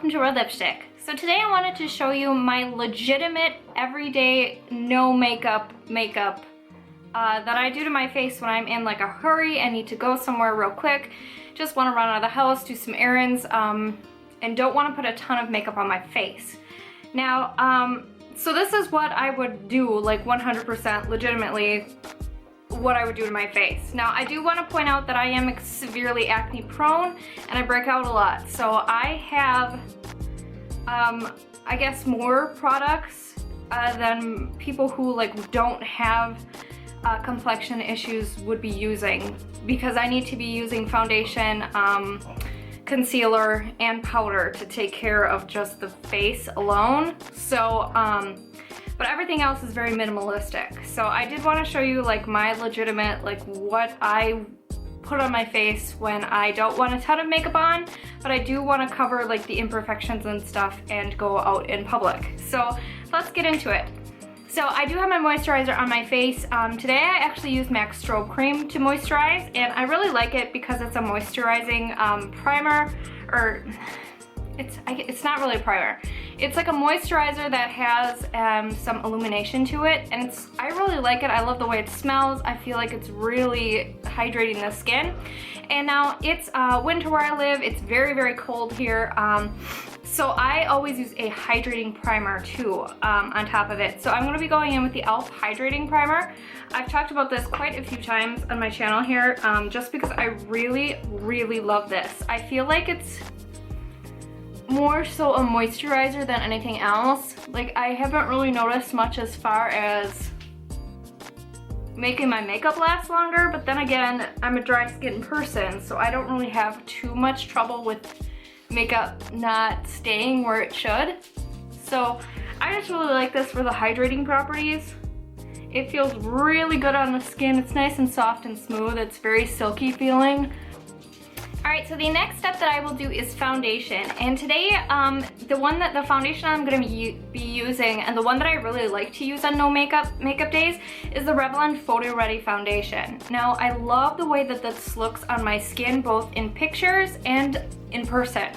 welcome to our lipstick. So today I wanted to show you my legitimate everyday no makeup that I do to my face when I'm in like a hurry and need to go somewhere real quick, just want to run out of the house, do some errands, and don't want to put a ton of makeup on my face. Now, so this is what I would do, like 100% legitimately what I would do to my face. Now, I do want to point out that I am severely acne prone and I break out a lot. So I have, I guess, more products than people who like don't have complexion issues would be using, because I need to be using foundation, concealer, and powder to take care of just the face alone. So, but everything else is very minimalistic. So I did want to show you like my legitimate, like what I put on my face when I don't want a ton of makeup on, but I do want to cover like the imperfections and stuff and go out in public. So let's get into it. So I do have my moisturizer on my face. Today I actually used NYX Strobe Cream to moisturize, and I really like it because it's a moisturizing primer, or it's not really a primer. It's like a moisturizer that has some illumination to it, and I really like it. I love the way it smells. I feel like it's really hydrating the skin. And now it's winter where I live. It's very, very cold here. So I always use a hydrating primer too on top of it. So I'm going to be going in with the e.l.f. Hydrating Primer. I've talked about this quite a few times on my channel here, just because I really, really love this. I feel like it's more so a moisturizer than anything else. Like, I haven't really noticed much as far as making my makeup last longer, but then again, I'm a dry skin person, so I don't really have too much trouble with makeup not staying where it should. So I just really like this for the hydrating properties. It feels really good on the skin. It's nice and soft and smooth. It's very silky feeling. Alright, so the next step that I will do is foundation. And today, the foundation I'm going to be using, and the one that I really like to use on no makeup days, is the Revlon Photoready foundation. Now, I love the way that this looks on my skin, both in pictures and in person.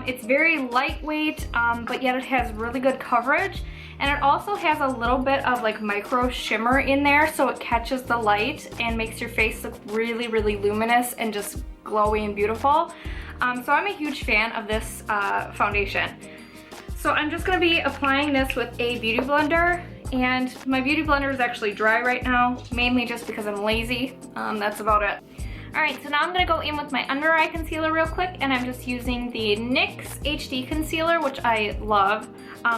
It's very lightweight, but yet it has really good coverage. And it also has a little bit of like micro shimmer in there, so it catches the light and makes your face look really, really luminous and just glowy and beautiful. So I'm a huge fan of this foundation. So I'm just going to be applying this with a beauty blender, and my beauty blender is actually dry right now, mainly just because I'm lazy. That's about it. Alright, so now I'm going to go in with my under eye concealer real quick, and I'm just using the NYX HD Concealer, which I love,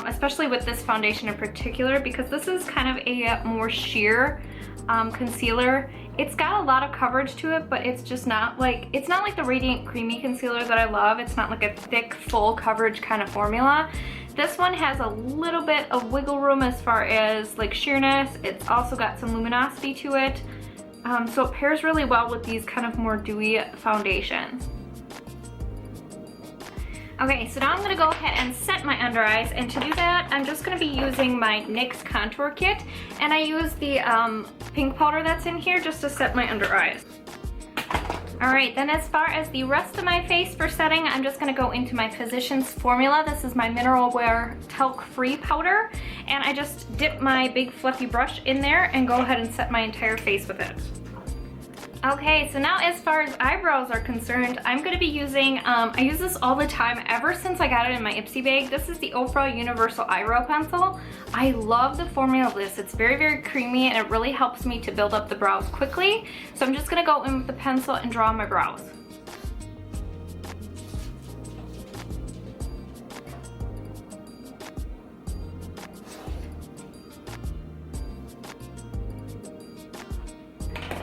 especially with this foundation in particular, because this is kind of a more sheer concealer. It's got a lot of coverage to it, but it's just not like, it's not like the Radiant Creamy Concealer that I love. It's not like a thick, full coverage kind of formula. This one has a little bit of wiggle room as far as like sheerness. It's also got some luminosity to it. So it pairs really well with these kind of more dewy foundations. Okay, so now I'm going to go ahead and set my under eyes, and to do that, I'm just going to be using my NYX Contour Kit, and I use the pink powder that's in here just to set my under eyes. Alright, then as far as the rest of my face for setting, I'm just going to go into my Physicians Formula. This is my Mineral Wear Talc-Free powder, and I just dip my big fluffy brush in there and go ahead and set my entire face with it. Okay, so now as far as eyebrows are concerned, I'm going to be using, I use this all the time ever since I got it in my Ipsy bag. This is the Ofra Universal Eyebrow Pencil. I love the formula of this. It's very, very creamy, and it really helps me to build up the brows quickly. So I'm just going to go in with the pencil and draw my brows.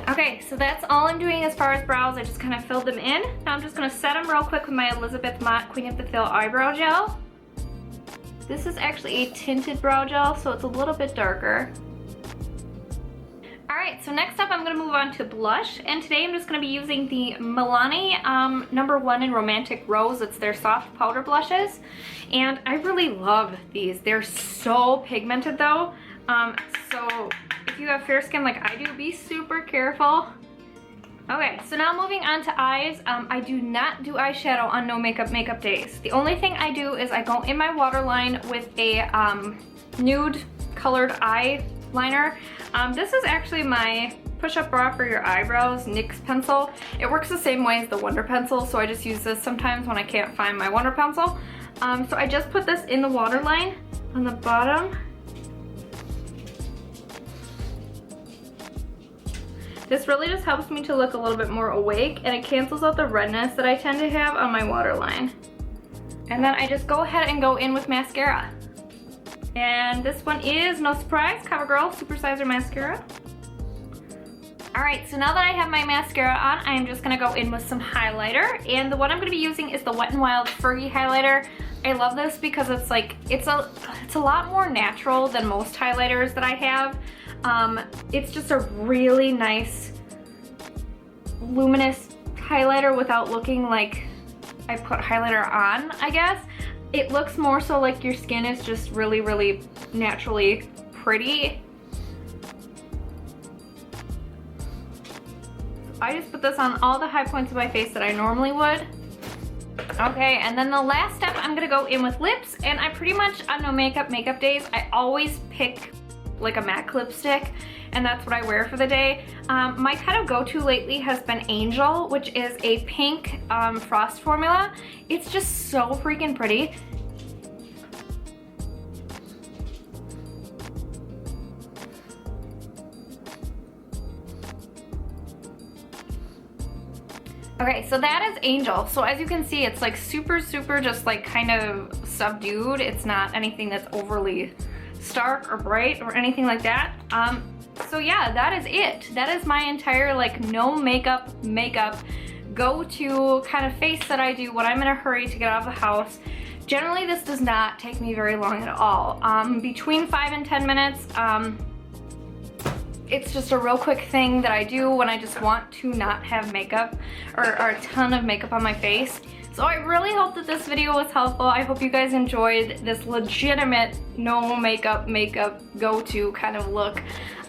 Okay, so that's all I'm doing as far as brows. I just kind of filled them in. Now I'm just going to set them real quick with my Elizabeth Mott Queen of the Fill Eyebrow Gel. This is actually a tinted brow gel, so it's a little bit darker. Alright, so next up I'm going to move on to blush, and today I'm just going to be using the Malani #1 in Romantic Rose. It's their soft powder blushes, and I really love these. They're so pigmented though, so if you have fair skin like I do, be super careful. Okay, so now moving on to eyes. I do not do eyeshadow on no makeup days. The only thing I do is I go in my waterline with a nude colored eyeliner. This is actually my Push-Up Brow for your eyebrows NYX pencil. It works the same way as the Wonder Pencil, so I just use this sometimes when I can't find my Wonder Pencil. So I just put this in the waterline on the bottom. This really just helps me to look a little bit more awake, and it cancels out the redness that I tend to have on my waterline. And then I just go ahead and go in with mascara. And this one is, no surprise, Covergirl SuperSizer mascara. Alright, so now that I have my mascara on, I am just going to go in with some highlighter. And the one I'm going to be using is the Wet n Wild Fergie highlighter. I love this because it's like, it's a lot more natural than most highlighters that I have. It's just a really nice luminous highlighter without looking like I put highlighter on, I guess. It looks more so like your skin is just really, really naturally pretty. I just put this on all the high points of my face that I normally would. Okay, and then the last step, I'm gonna go in with lips, and I pretty much, on no makeup days, I always pick like a MAC lipstick, and that's what I wear for the day. My kind of go-to lately has been Angel, which is a pink frost formula. It's just so freaking pretty. Okay, so that is Angel. So as you can see, it's like super just like kind of subdued. It's not anything that's overly stark or bright or anything like that. So yeah, that is it. That is my entire like no makeup go-to kind of face that I do when I'm in a hurry to get out of the house. Generally, this does not take me very long at all. Between 5 and 10 minutes. It's just a real quick thing that I do when I just want to not have makeup or a ton of makeup on my face. So I really hope that this video was helpful. I hope you guys enjoyed this legitimate no makeup go-to kind of look.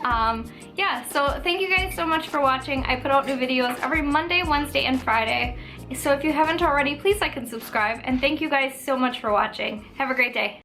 Yeah, so thank you guys so much for watching. I put out new videos every Monday, Wednesday, and Friday. So if you haven't already, please like and subscribe. And thank you guys so much for watching. Have a great day.